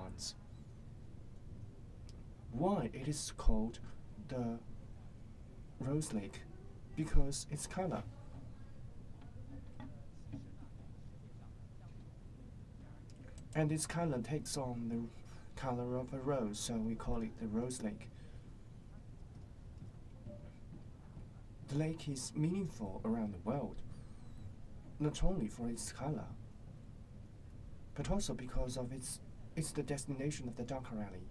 ones. Why it is called the Rose Lake? Because its color. And its color takes on the color of a rose, so we call it the Rose Lake. The lake is meaningful around the world, not only for its color, but also because of it's the destination of the Dakar Rally.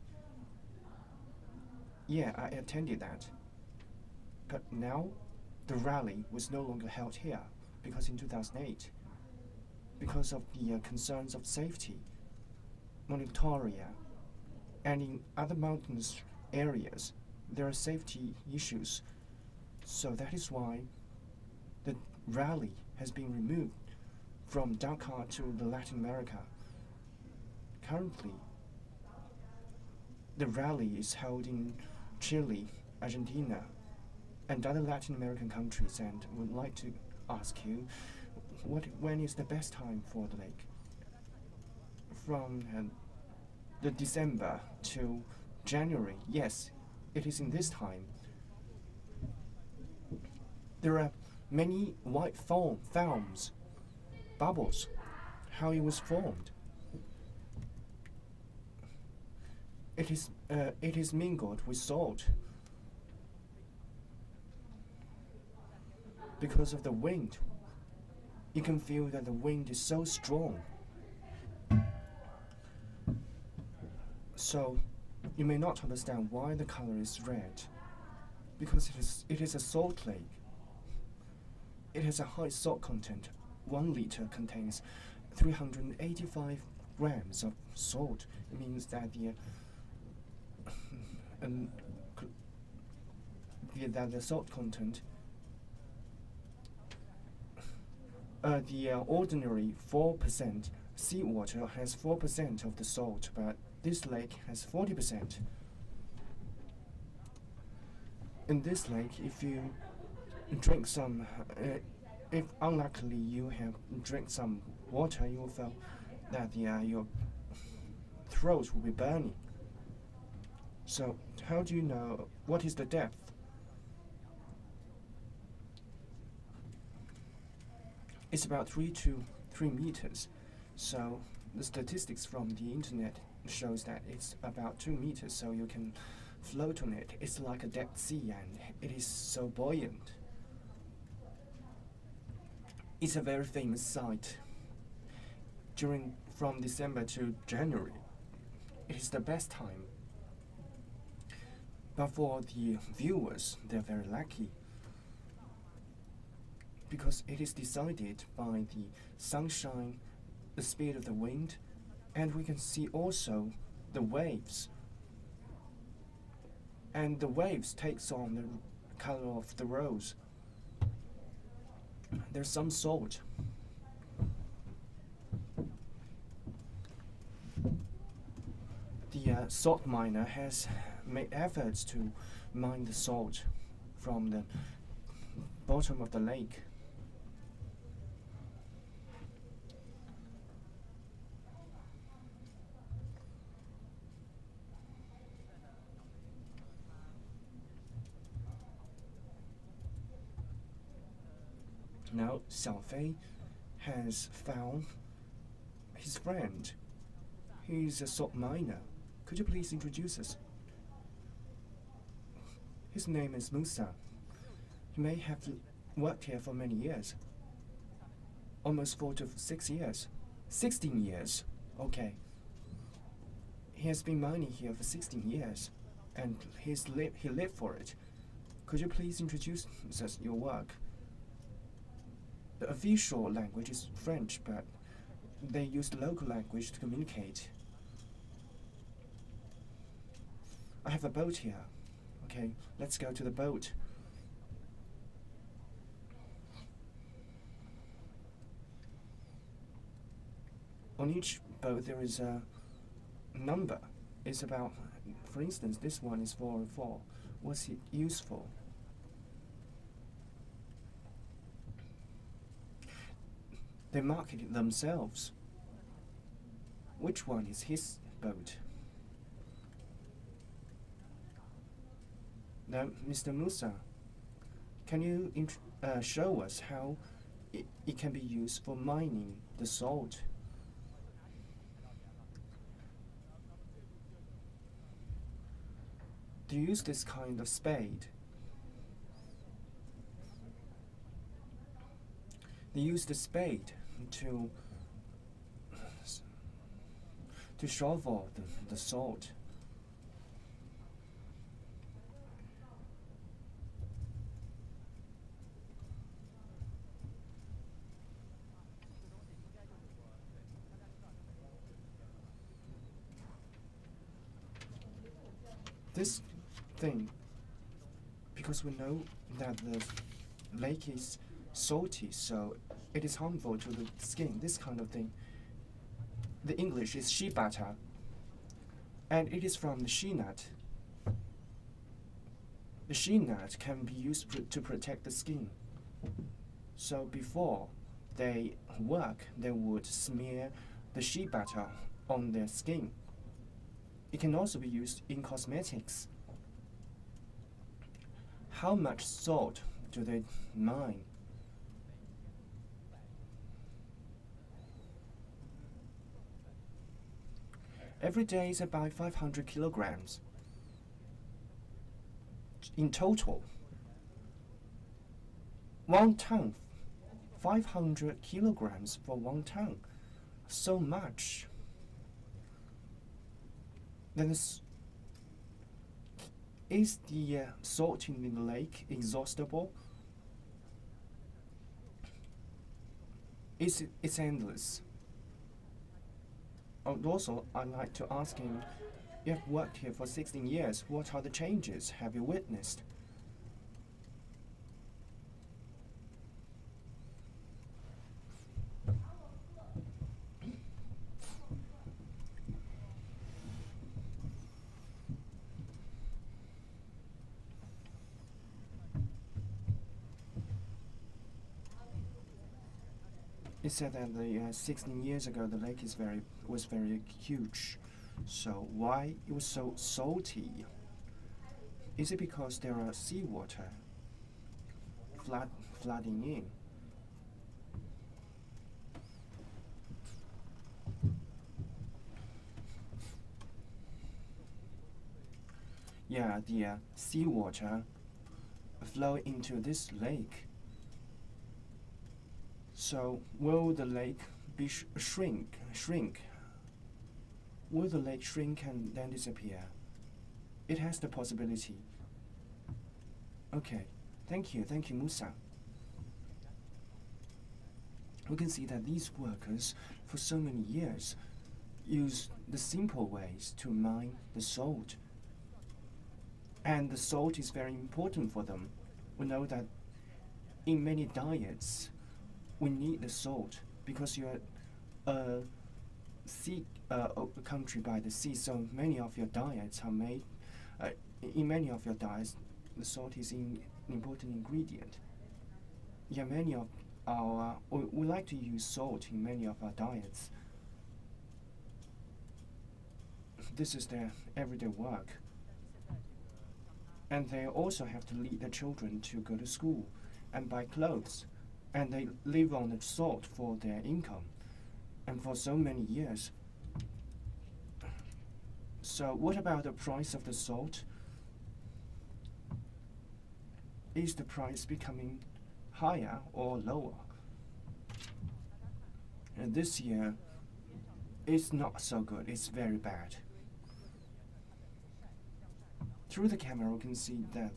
Yeah, I attended that. But now, the rally was no longer held here, because in 2008, because of the concerns of safety, Monitoria, and in other mountainous areas, there are safety issues. So that is why the rally has been removed from Dakar to the Latin America. Currently, the rally is held in Chile, Argentina, and other Latin American countries, and would like to ask you, when is the best time for the lake? From the December to January, yes, it is in this time. There are many white foams, bubbles, how it was formed. It is mingled with salt. Because of the wind, you can feel that the wind is so strong. So, you may not understand why the color is red, because it is a salt lake. It has a high salt content. 1 liter contains 385 grams of salt. It means that the salt content, the ordinary 4% seawater has 4% of the salt, but this lake has 40%. In this lake, if you drink some, if unluckily you have drank some water, you will feel that your throat will be burning. So how do you know what is the depth? It's about 3 to 3 meters. So the statistics from the internet shows that it's about 2 meters, so you can float on it. It's like a dead sea, and it is so buoyant. It's a very famous sight. From December to January, it is the best time. But for the viewers, they're very lucky, because it is decided by the sunshine, the speed of the wind, and we can see also the waves. And the waves takes on the color of the rose. There's some salt. The salt miner has made efforts to mine the salt from the bottom of the lake. Now, Xiaofei has found his friend. He's a salt miner. Could you please introduce us? His name is Musa. He may have worked here for many years. Almost 4 to 6 years. 16 years. Okay. He has been mining here for 16 years, and he lived for it. Could you please introduce us your work? The official language is French, but they use the local language to communicate. I have a boat here. Okay, let's go to the boat. On each boat there is a number. It's about, for instance, this one is 404. What's it used for? They market it themselves. Which one is his boat. Now, Mr. Musa, can you show us how it can be used for mining the salt? Do you use this kind of spade? They use the spade to shovel the salt. This thing, because we know that the lake is salty, so it is harmful to the skin, this kind of thing. The English is shibata, and it is from the shea nut. The shea nut can be used to protect the skin. So before they work, they would smear the shea butter on their skin. It can also be used in cosmetics. How much salt do they mine? Every day is about 500 kilograms. In total, 1 ton, 500 kilograms for 1 ton. So much. Then is the salt in the lake exhaustible? It's endless. And also, I'd like to ask him, you have worked here for 16 years. What are the changes have you witnessed? He said that 16 years ago the lake was very huge. So why it was so salty? Is it because there are seawater flooding in? Yeah, the seawater flow into this lake. So will the lake be shrink? Will the lake shrink and then disappear? It has the possibility. Okay, thank you, Musa. We can see that these workers, for so many years, use the simple ways to mine the salt. And the salt is very important for them. We know that in many diets, we need the salt because you're a country by the sea, so many of your diets are made. In many of your diets, the salt is an important ingredient. Yeah, many of our we like to use salt in many of our diets. This is their everyday work, and they also have to lead their children to go to school and buy clothes. And they live on the salt for their income, and for so many years. So what about the price of the salt? Is the price becoming higher or lower? And this year, it's not so good, it's very bad. Through the camera, we can see that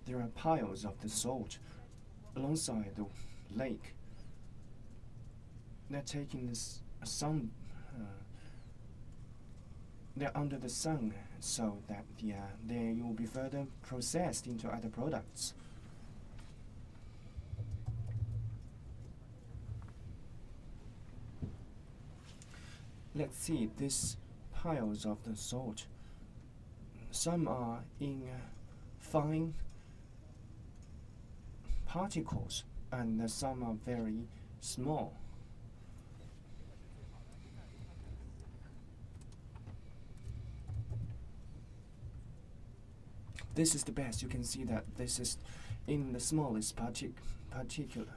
there are piles of the salt alongside the lake. They're taking this sun. They're under the sun, so that they will be further processed into other products. Let's see these piles of the salt. Some are in fine particles, and some are very small. this is the best. You can see that this is in the smallest particular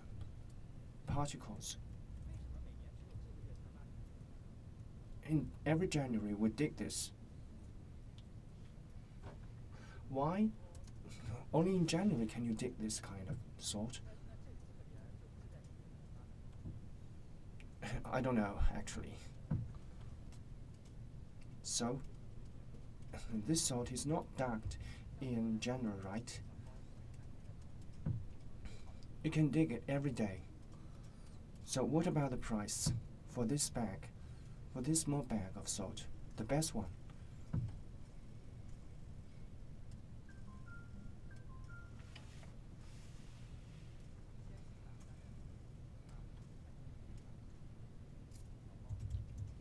particles. In every January we dig this. Why? Only in January can you dig this kind of salt. I don't know, actually. So, this salt is not dug in January, right? You can dig it every day. So what about the price for this bag, for this small bag of salt, the best one?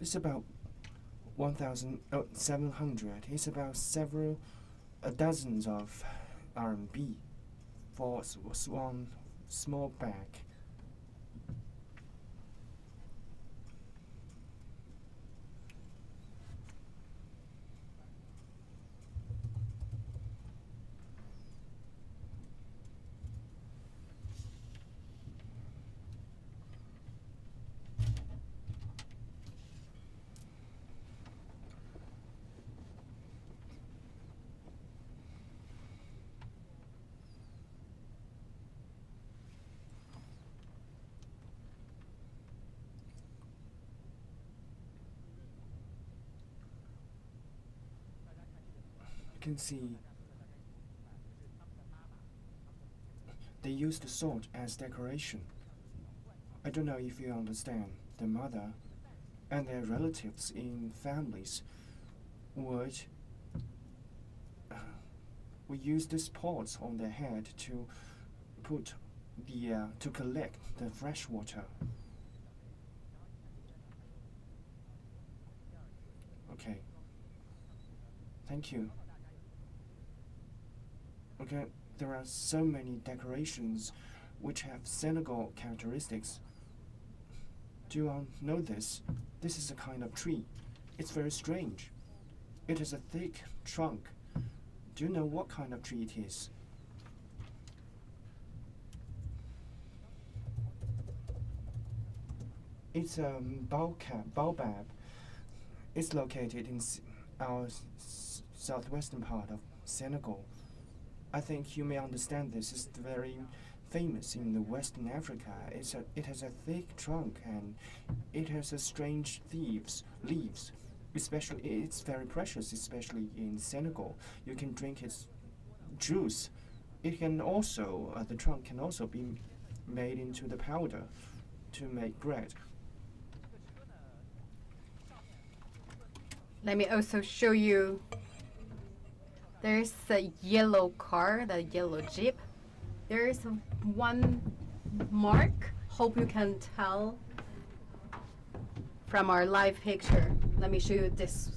It's about 1,700. It's about several dozens of RMB for one small bag. You can see they use the salt as decoration. I don't know if you understand. The mother and their relatives in families would use these pots on their head to put the to collect the fresh water. Okay. Thank you. Okay, there are so many decorations which have Senegal characteristics. Do you know this? This is a kind of tree. It's very strange. It has a thick trunk. Do you know what kind of tree it is? It's a baobab. It's located in our southwestern part of Senegal. I think you may understand this. It's very famous in the Western Africa. It has a thick trunk and it has a strange leaves. Especially, it's very precious, especially in Senegal. You can drink its juice. It can also, the trunk can also be made into the powder to make bread. Let me also show you. There's a yellow car, the yellow Jeep. There is one mark. Hope you can tell from our live picture. Let me show you this.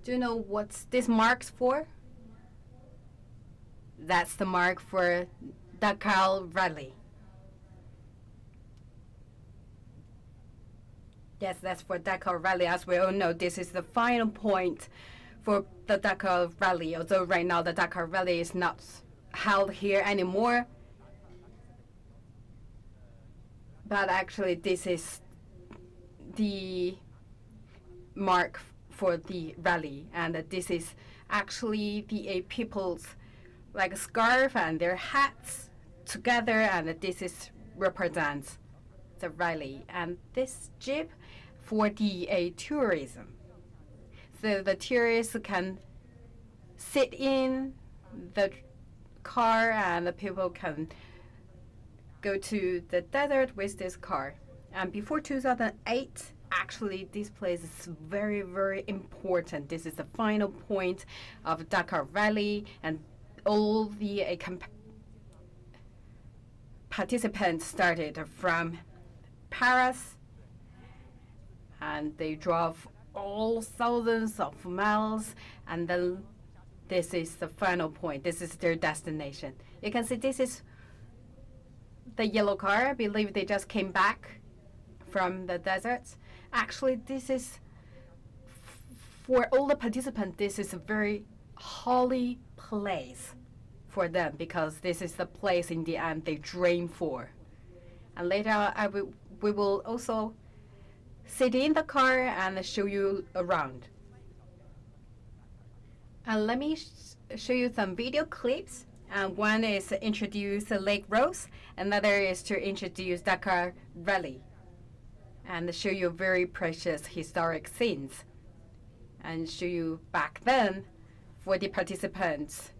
Do you know what's this mark's for? That's the mark for Dakar Rally. Yes, that's for Dakar Rally. As we all know, this is the final point for the Dakar Rally, although right now the Dakar Rally is not held here anymore. But actually this is the mark for the rally, and this is actually the people's like scarf and their hats together, and this is represents the rally. And this Jeep for the tourism. So the tourists can sit in the car and the people can go to the desert with this car. And before 2008, actually this place is very, very important. This is the final point of Dakar Rally, and all the participants started from Paris, and they drove all thousands of miles, and then this is the final point. This is their destination. You can see this is the yellow car. I believe they just came back from the deserts. Actually, this is for all the participants. This is a very holy place. for them, because this is the place in the end they dream for. And later we will also sit in the car and show you around. And let me show you some video clips. One is to introduce Lake Rose, another is to introduce Dakar Rally, and show you very precious historic scenes, and show you back then for the participants.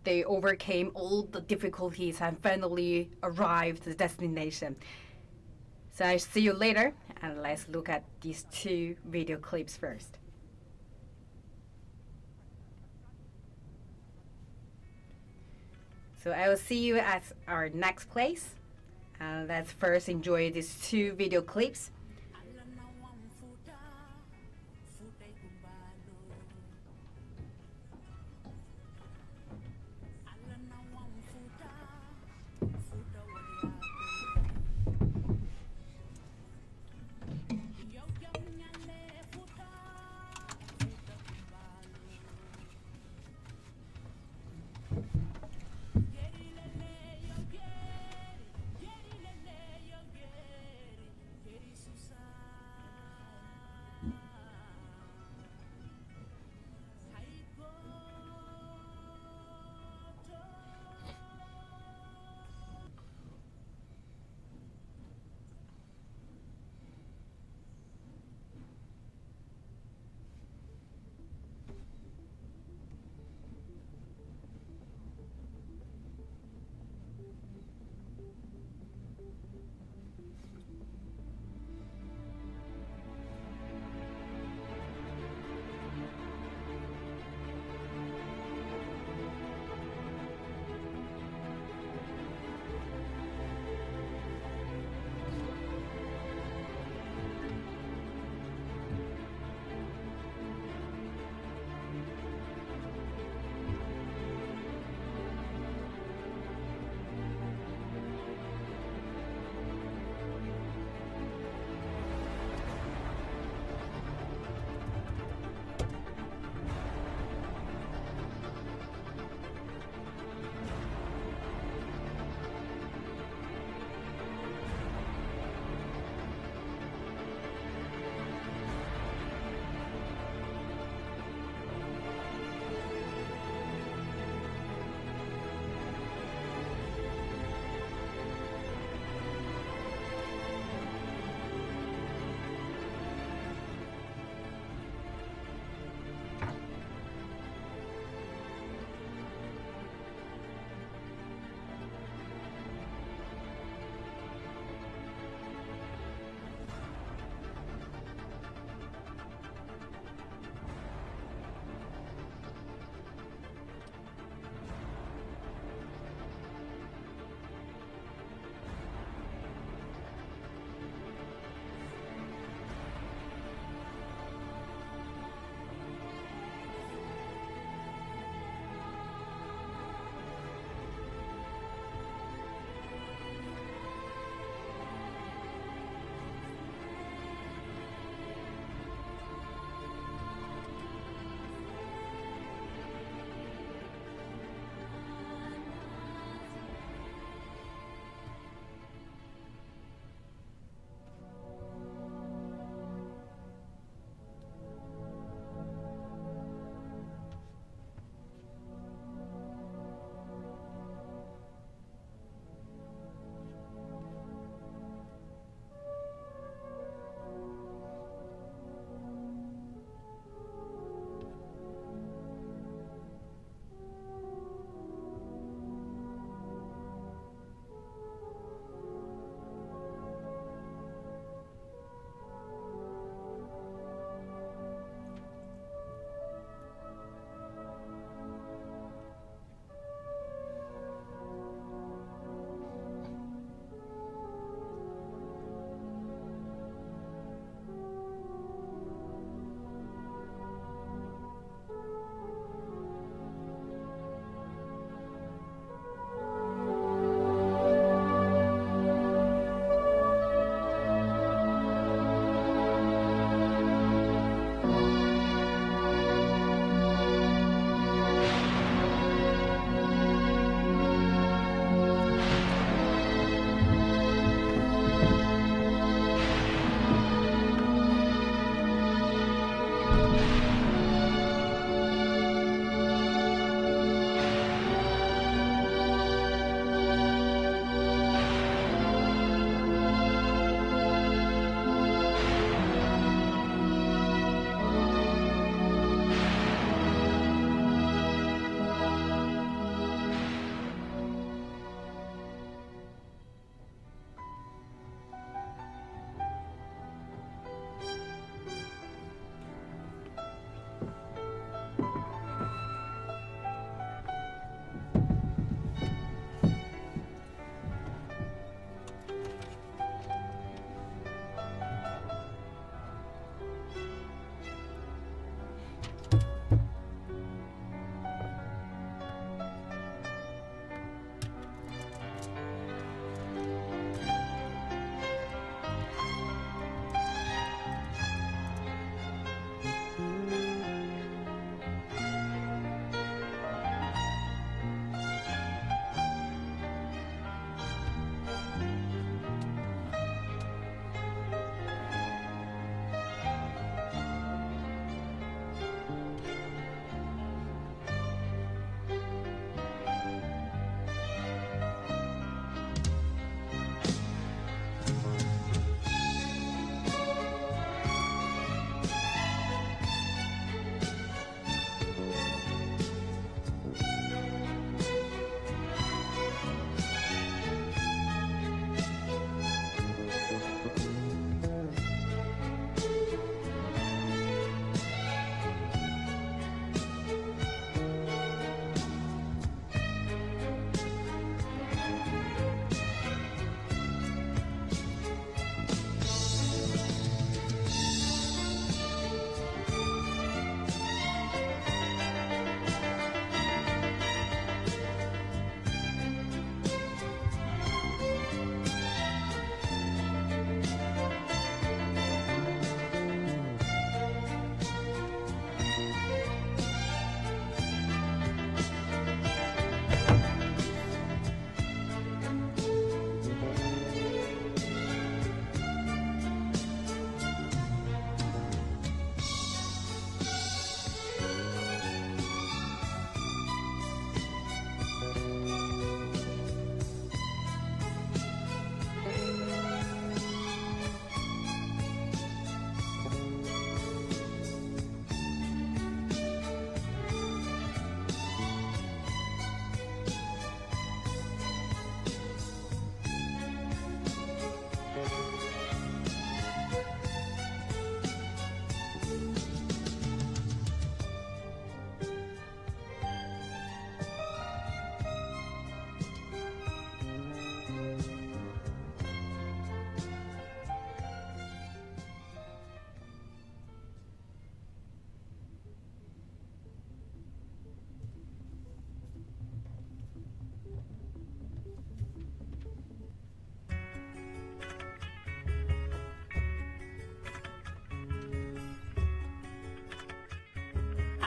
They overcame all the difficulties and finally arrived at the destination. So I see you later, and let's look at these two video clips first. So I will see you at our next place. Let's first enjoy these two video clips.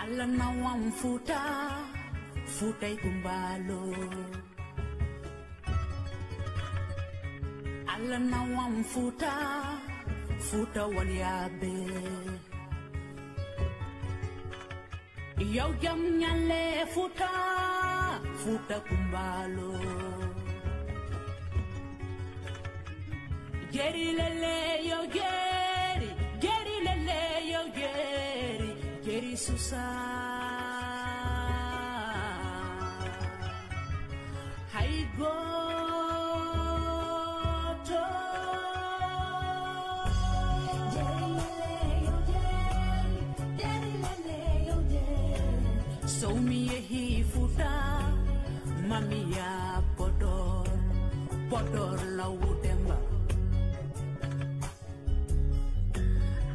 Alla nawam futa futa ikumbalo Alla nawam futa futa waliabe Yow jam nyale futa futa kumbalo Geri lele yo geri lele yo geri susa Hai go So mi hi futa mamia podor la udemba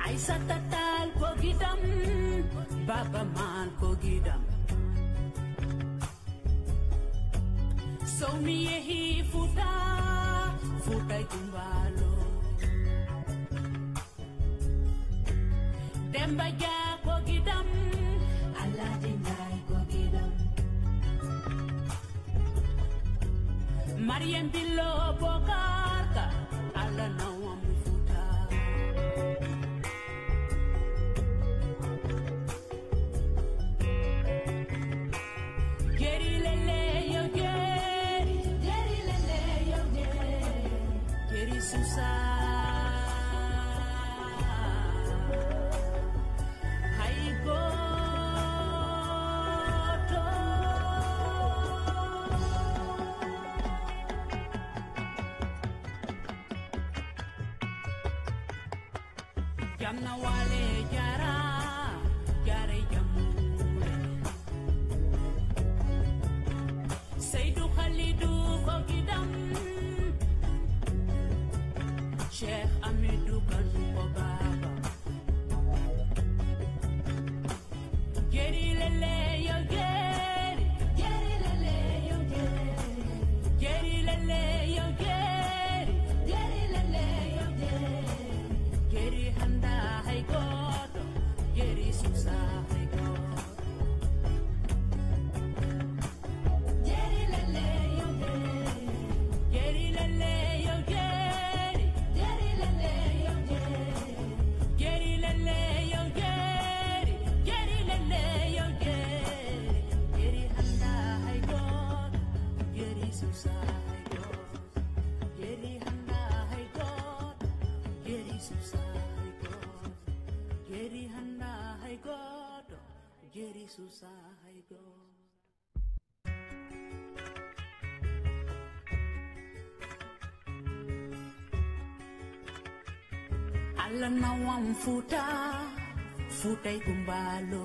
Ai satatal kogidam baba man kogidam So mi hi futa ikumbalo Demba ja kogidam Mariam Billo Bokarka ala nawam futa Geri lele yo geri susa Hai go Jamna wale jara jamule Seydu Khalidu kogidam Sheikh Amidou kan ko baba Geri lele yo geri lele yo geri lele yo geri lele yo Geri handa hay goto geri susa hay goto Geri lele yo geri lele yo geri lele yo geri lele yo geri lele yo geri handa hay goto geri susa hay goto geri handa hay goto geri susa Geri handa hay goto, geri susa hay goto. Alla nawam futa ikumbalo.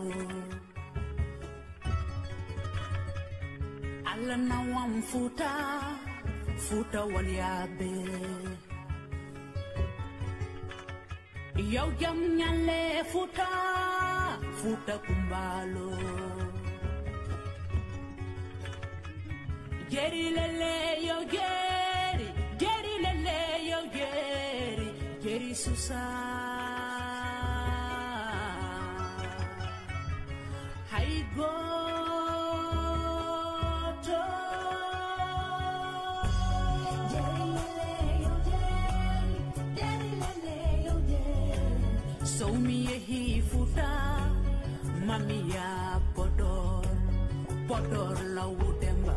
Alla nawam futa waliabe. Yow jam nyale futa kumbalo Geri lele yo geri lele yo geri susa Hai go So mi hi futa mamia podor la udemba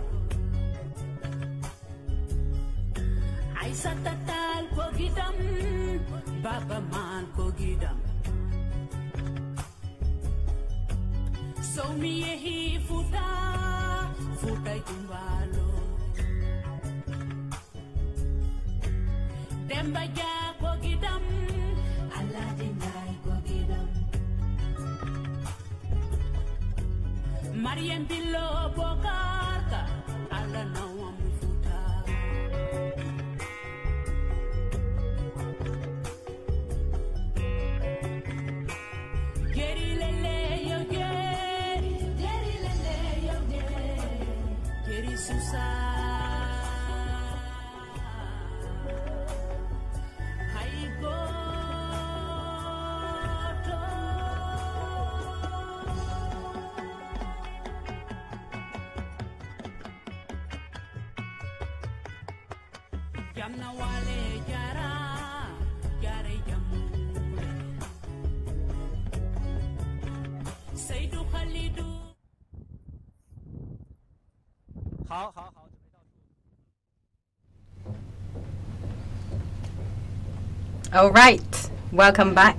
Ai satatal kogidam baba man kogidam So mi hi futa ikumbalo Demba ja kogidam Mariam Billo Bokarka ala nawam futa Geri lele yo geri susa Hai go Jamna wale jara jare jamu Saidu Khalidu 好好好，准备倒数。 All right, welcome back.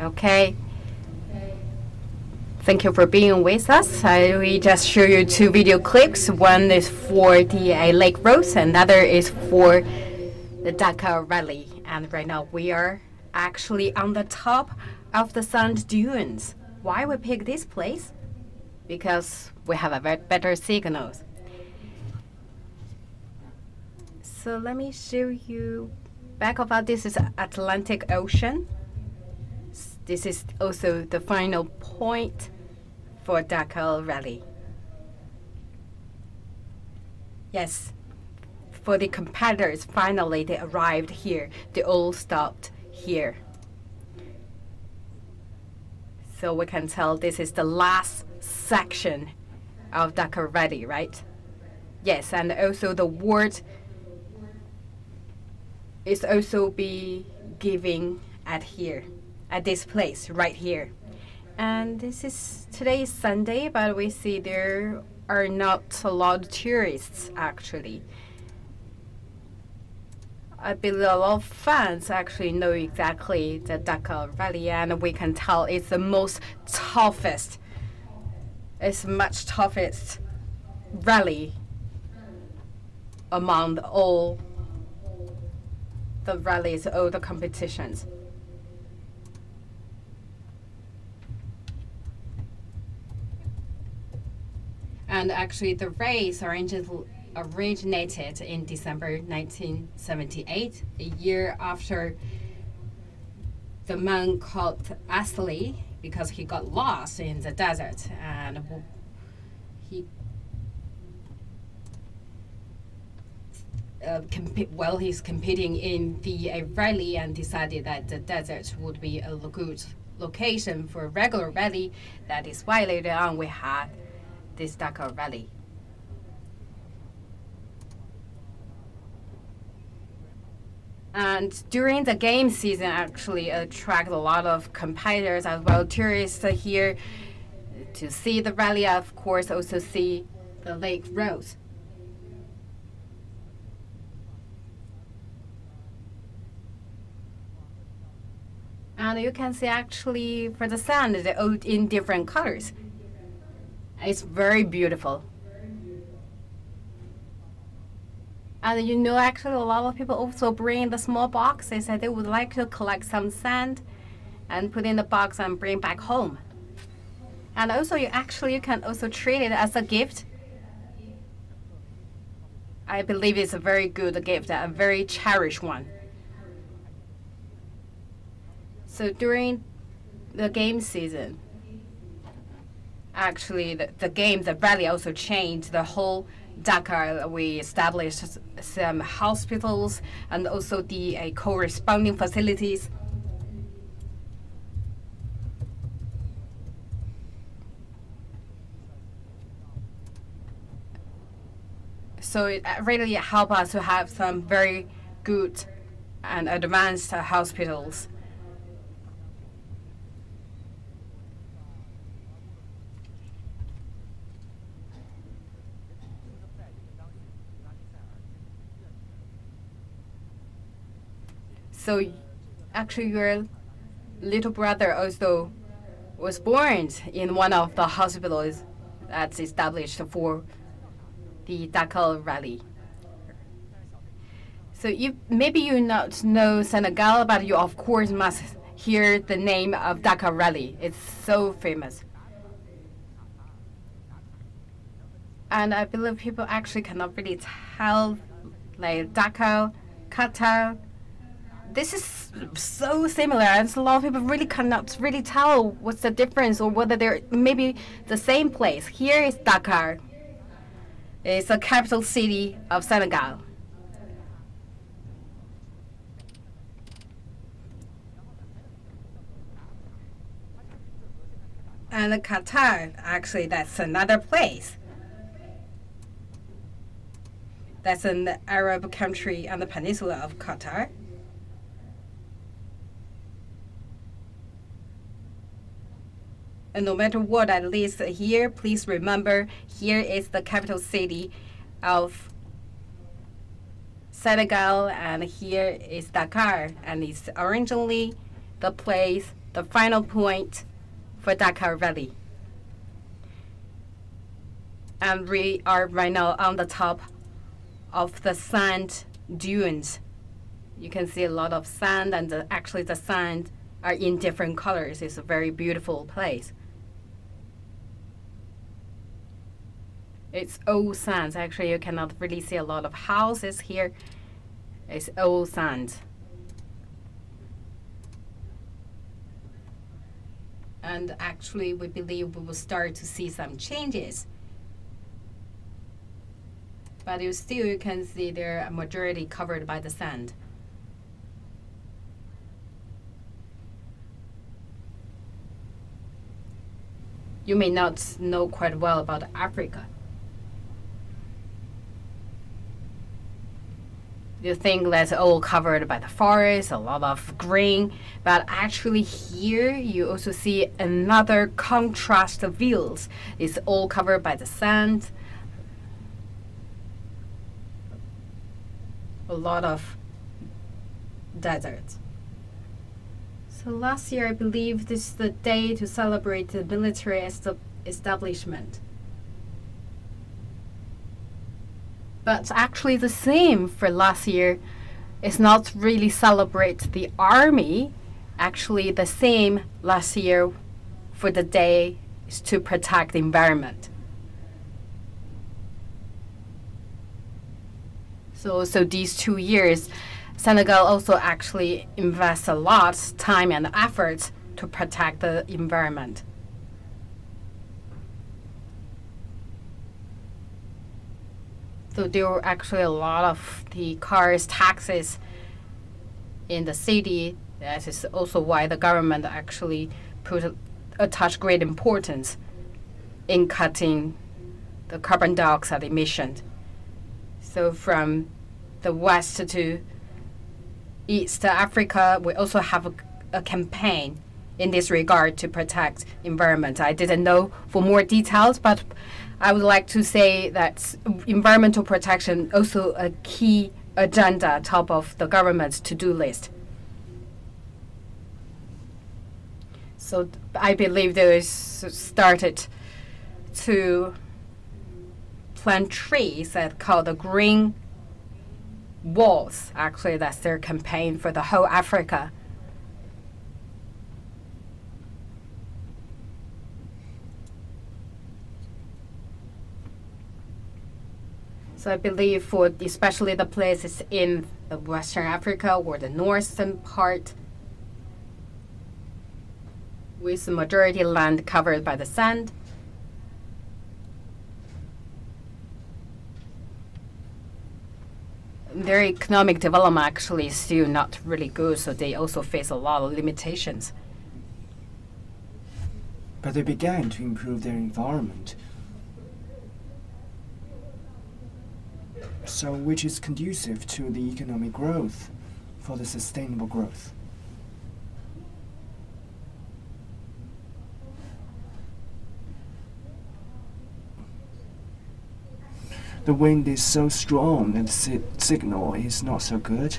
Okay. Thank you for being with us. We just show you 2 video clips. One is for the Lake Rose, another is for the Dakar Rally. And right now we are actually on the top of the sand dunes. Why we pick this place? Because we have a better signals. So let me show you back of that. This is Atlantic Ocean. This is also the final point for Dakar Rally. Yes, for the competitors, finally they arrived here. They all stopped here. So we can tell this is the last section of Dakar Rally, right? Yes, and also the award is also be giving at here, at this place right here. And today is Sunday, but we see there are not a lot of tourists actually. I believe a lot of fans actually know exactly the Dakar Rally, and we can tell it's the most toughest. It's much toughest rally among all the rallies, all the competitions. And actually, the race originated in December 1978, a year after the man called Astley, because he got lost in the desert, and he's competing in the rally and decided that the desert would be a good location for a regular rally. That is why later on we had this Dakar Rally. And during the game season, actually attract a lot of competitors as well, tourists here to see the rally. Of course, also see the Lake Rose. And you can see actually for the sand, they're all in different colors. It's very beautiful. And you know, actually, a lot of people also bring the small boxes that they would like to collect some sand and put in the box and bring back home. And also, you can also treat it as a gift. I believe it's a very good gift, a very cherished one. So during the game season, actually, the rally also changed the whole Dakar. We established some hospitals and also the corresponding facilities. So it really helped us to have some very good and advanced hospitals. So actually your little brother also was born in one of the hospitals that's established for the Dakar Rally. So maybe you not know Senegal, but you of course must hear the name of Dakar Rally. It's so famous. And I believe people actually cannot really tell, like Dakar, Qatar. This is so similar, and a lot of people really cannot really tell what's the difference or whether they're maybe the same place. Here is Dakar. It's the capital city of Senegal. And Qatar, actually, that's another place. That's an Arab country on the peninsula of Qatar. And no matter what, at least here, please remember, here is the capital city of Senegal, and here is Dakar, and it's originally the place, the final point for Dakar Rally. And we are right now on the top of the sand dunes. You can see a lot of sand, and actually the sand are in different colors. It's a very beautiful place. It's old sands. Actually, you cannot really see a lot of houses here. It's old sand. And actually, we believe we will start to see some changes. But you can see they're a majority covered by the sand. You may not know quite well about Africa. You think that's all covered by the forest, a lot of green, but actually here you also see another contrast of views. It's all covered by the sand. A lot of desert. So last year, I believe this is the day to celebrate the military establishment. But actually the same for last year. It's not really celebrate the army. Actually the same last year for the day is to protect the environment. So these 2 years, Senegal also actually invests a lot of time and effort to protect the environment. So there were actually a lot of the cars taxes in the city. That is also why the government actually put attach great importance in cutting the carbon dioxide emissions. So from the west to East Africa, we also have a campaign in this regard to protect environment. I didn't know for more details, but I would like to say that environmental protection also a key agenda top of the government's to-do list. So I believe there is started to plant trees that called the green walls. Actually, that's their campaign for the whole Africa. So I believe for especially the places in the Western Africa or the northern part with the majority land covered by the sand, their economic development actually is still not really good, so they also face a lot of limitations. But they began to improve their environment, so which is conducive to the economic growth, for the sustainable growth. The wind is so strong and the signal is not so good.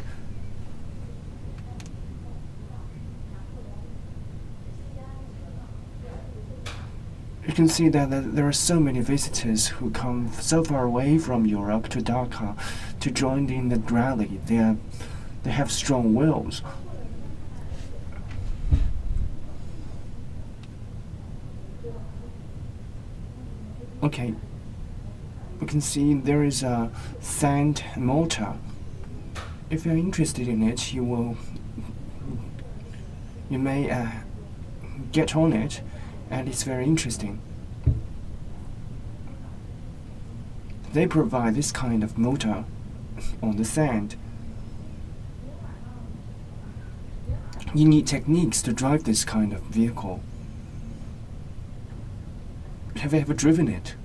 You can see that there are so many visitors who come so far away from Europe to Dakar to join in the rally. They have strong wills. Okay, we can see there is a sand motor. If you're interested in it, you may get on it, and it's very interesting. They provide this kind of motor on the sand. You need techniques to drive this kind of vehicle. Have you ever driven it?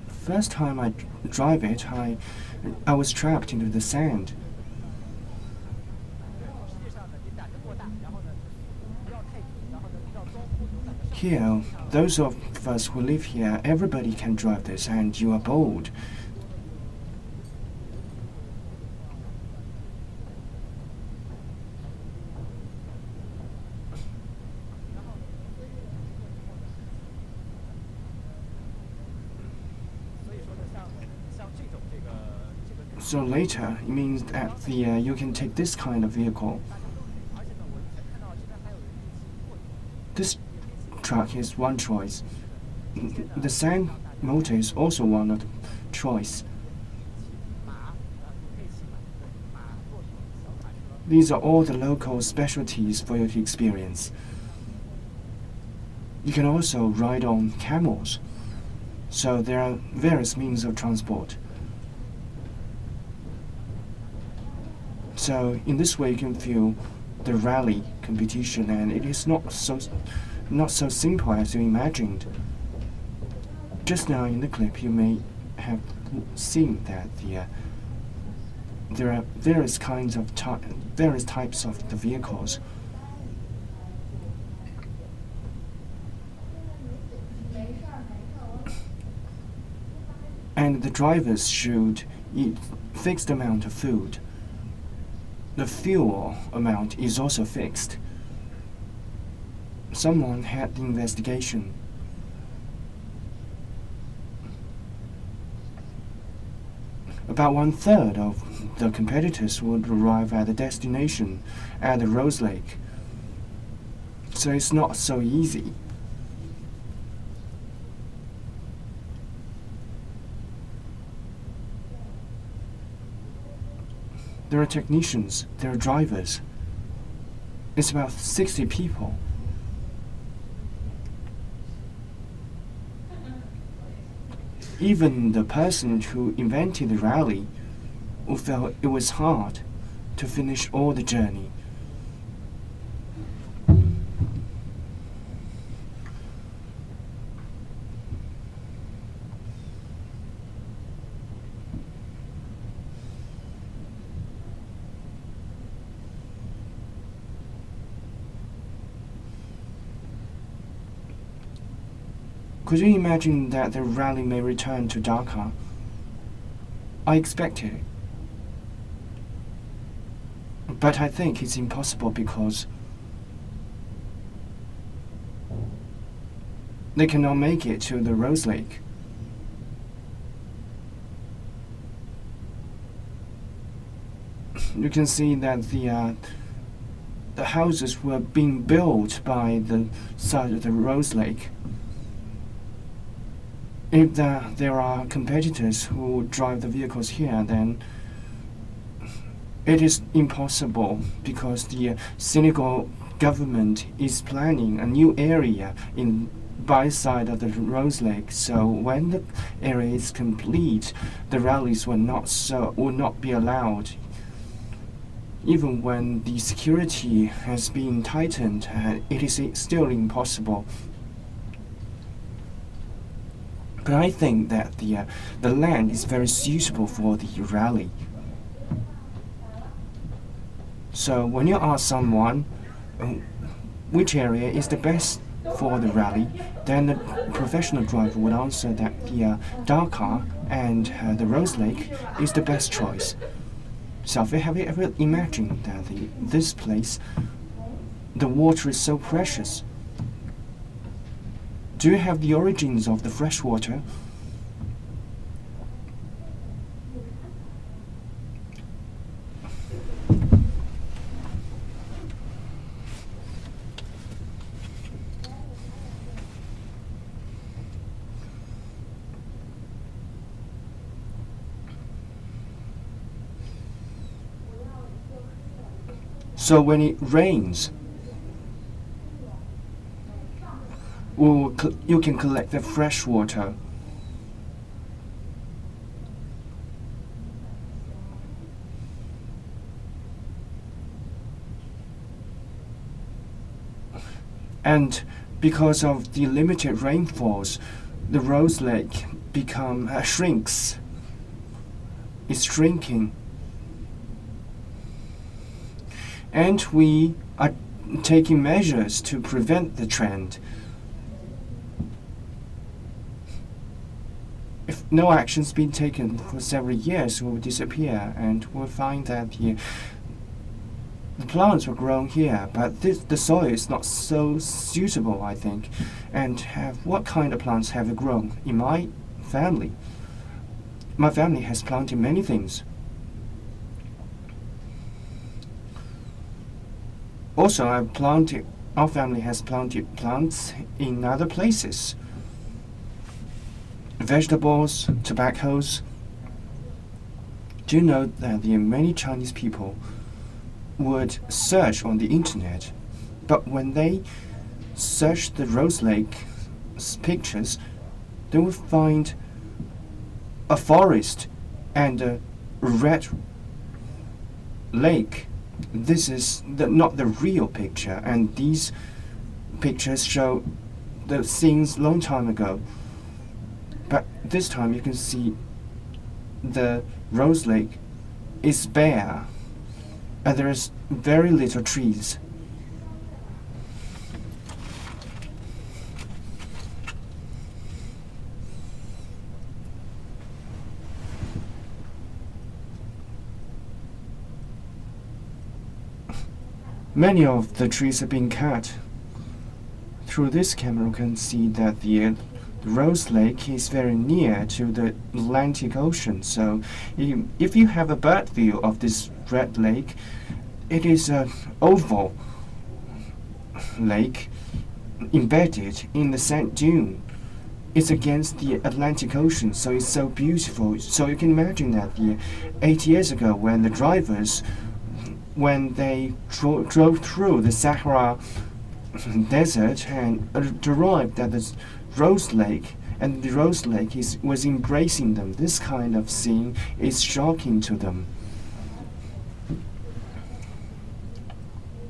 First time I drive it, I was trapped into the sand. Here, those of us who live here, everybody can drive this, and you are bold. So later, it means that you can take this kind of vehicle. This truck is one choice. The sand motor is also one of the choice. These are all the local specialties for you to experience. You can also ride on camels. So there are various means of transport. So in this way you can feel the rally competition, and it is not so simple as you imagined. Just now in the clip you may have seen that there are various kinds of various types of the vehicles. And the drivers should eat fixed amount of food. The fuel amount is also fixed. Someone had the investigation. About 1/3 of the competitors would arrive at the destination at the Rose Lake. So it's not so easy. There are technicians, there are drivers. It's about 60 people. Even the person who invented the rally felt it was hard to finish all the journey. Could you imagine that the rally may return to Dakar? I expected it. But I think it's impossible because they cannot make it to the Rose Lake. You can see that the houses were being built by the side of the Rose Lake. If there are competitors who drive the vehicles here, then it is impossible because the Senegal government is planning a new area by side of the Rose Lake. So when the area is complete, the rallies will not be allowed. Even when the security has been tightened, it is still impossible. But I think that the land is very suitable for the rally. So when you ask someone which area is the best for the rally, then the professional driver would answer that the Dakar and the Rose Lake is the best choice. So have you ever imagined that this place, the water is so precious? Do you have the origins of the fresh water? So when it rains, you can collect the fresh water. And because of the limited rainfalls, the Rose Lake shrinks. It's shrinking. And we are taking measures to prevent the trend. If no action's been taken for several years, it will disappear, and we'll find that the plants were grown here, but the soil is not so suitable, I think. And what kind of plants have grown? In my family has planted many things. Also, our family has planted plants in other places. Vegetables, tobaccos. Do you know that many Chinese people would search on the internet, but when they search the Rose Lake pictures, they will find a forest and a red lake. This is not the real picture, and these pictures show the scenes long time ago. But this time you can see the Rose Lake is bare, and there is very little trees. Many of the trees have been cut. Through this camera, you can see that the Rose Lake is very near to the Atlantic Ocean. So, if you have a bird view of this red lake, it is an oval lake embedded in the sand dune. It's against the Atlantic Ocean, so it's so beautiful. So you can imagine that 8 years ago, when the drivers, when they drove through the Sahara Desert and arrived at the Rose Lake, and the Rose Lake was embracing them, this kind of scene is shocking to them.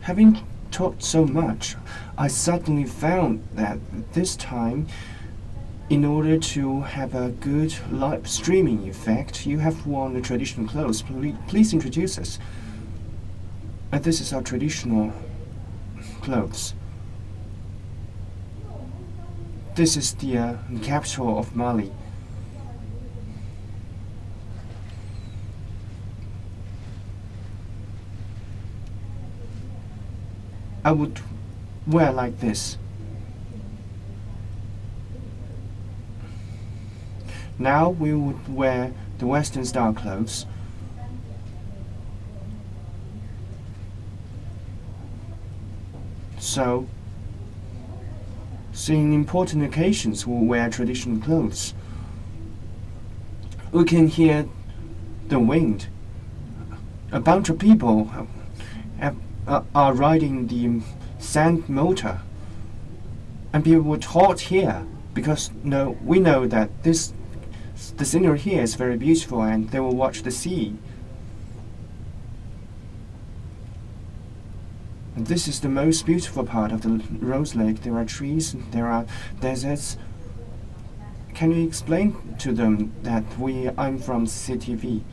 Having talked so much, I suddenly found that this time, in order to have a good live streaming effect, you have worn the traditional clothes. Please introduce us. And this is our traditional clothes. This is the capital of Mali. I would wear like this. Now we would wear the Western style clothes. So, in important occasions, we'll wear traditional clothes. We can hear the wind. A bunch of people are riding the sand motor, and people would halt here because we know that the scenery here is very beautiful, and they will watch the sea. And this is the most beautiful part of the Rose Lake. There are trees, there are deserts. Can you explain to them that I'm from CTV?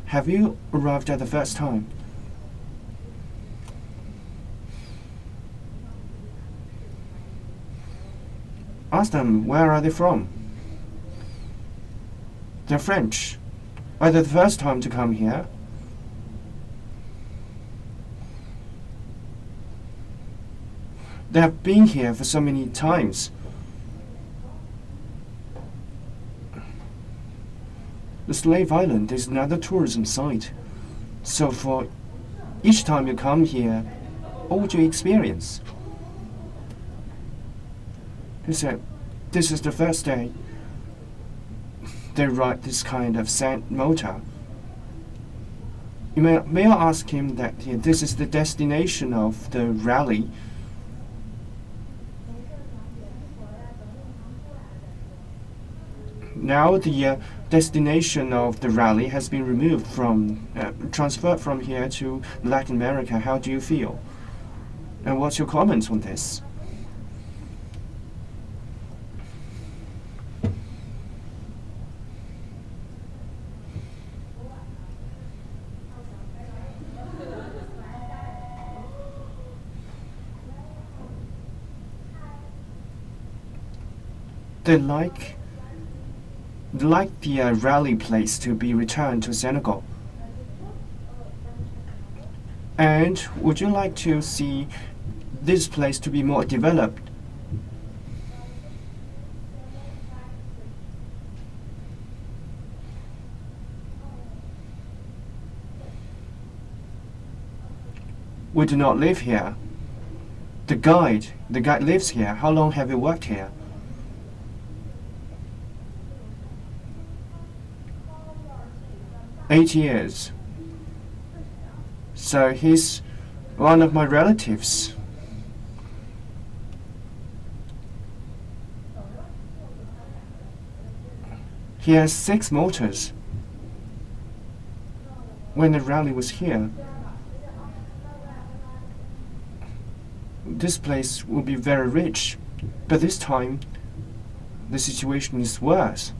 Have you arrived at the first time? Ask them, where are they from? They're French. Are they the first time to come here? They have been here for so many times. The Slave Island is another tourism site. So for each time you come here, what would you experience? He said, this is the first day they ride this kind of sand motor. May I ask him that this is the destination of the rally? Now the destination of the rally has been removed transferred from here to Latin America. How do you feel? And what's your comments on this? they like the rally place to be returned to Senegal. And would you like to see this place to be more developed? We do not live here. The guide lives here. How long have you worked here? "8 years. So he's one of my relatives." He has 6 motors. When the rally was here, this place will be very rich, but this time the situation is worse.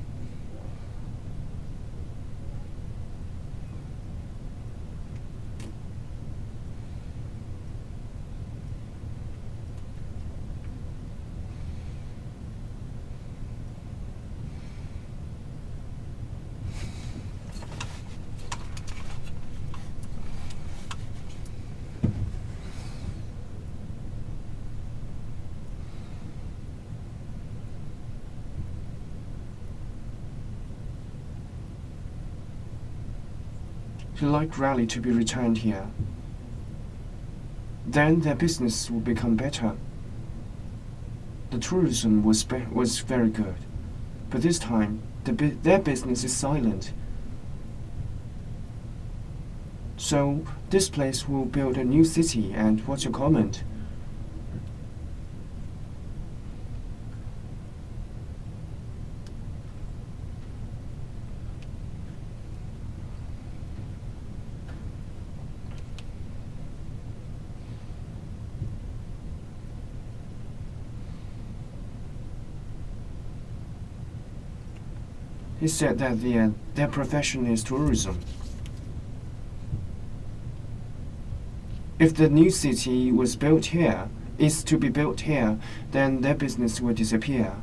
He liked rally to be returned here. Then their business will become better. The tourism was very good, but this time their business is silent. So this place will build a new city, and what's your comment? He said that their profession is tourism. If the new city was built here, is to be built here, then their business will disappear.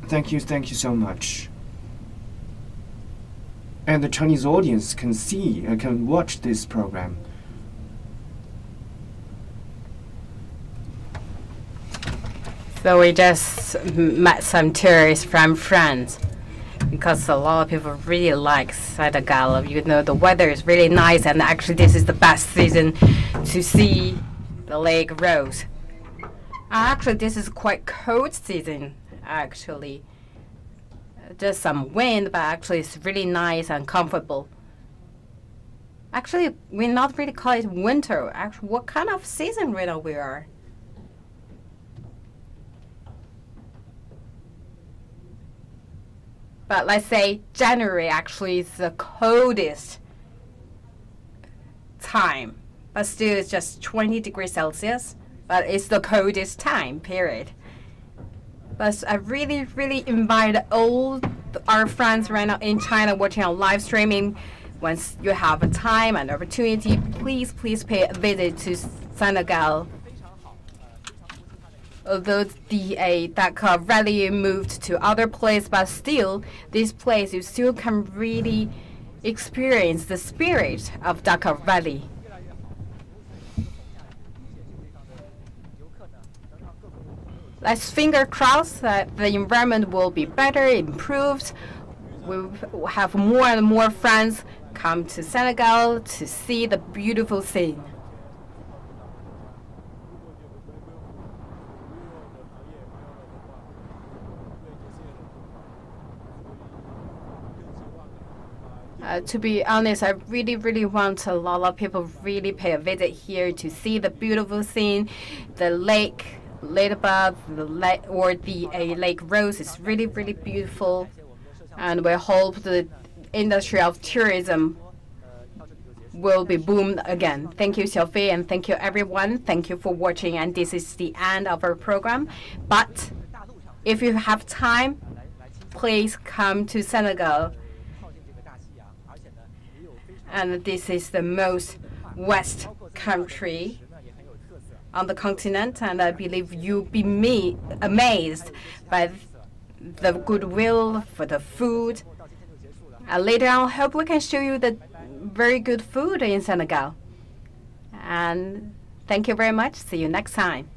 Thank you so much. And the Chinese audience can watch this program. So we just met some tourists from France, because a lot of people really like Senegal. You know, the weather is really nice, and actually this is the best season to see the lake rose. Actually, this is quite cold season, actually. Just some wind, but actually it's really nice and comfortable. Actually, we not really call it winter. Actually, what kind of season right now we are? But let's say January actually is the coldest time. But still it's just 20 degrees Celsius. But it's the coldest time, period. But I really, really invite all our friends right now in China watching our live streaming. Once you have a time and opportunity, please pay a visit to Senegal. Although the Dakar Rally moved to other place, but still, this place you still can really experience the spirit of Dakar Rally. Let's finger crossed that the environment will be better, improved. We'll have more and more friends come to Senegal to see the beautiful scene. To be honest, I really want a lot of people really pay a visit here to see the beautiful scene. The lake, Retba, the Lake Rose is really beautiful, and we hope the industry of tourism will be boomed again. Thank you, Xiaofei, and thank you, everyone. Thank you for watching, and this is the end of our program. But if you have time, please come to Senegal. And this is the most west country on the continent, and I believe you'll be amazed by the goodwill for the food. Later on, I hope we can show you the very good food in Senegal. And thank you very much. See you next time.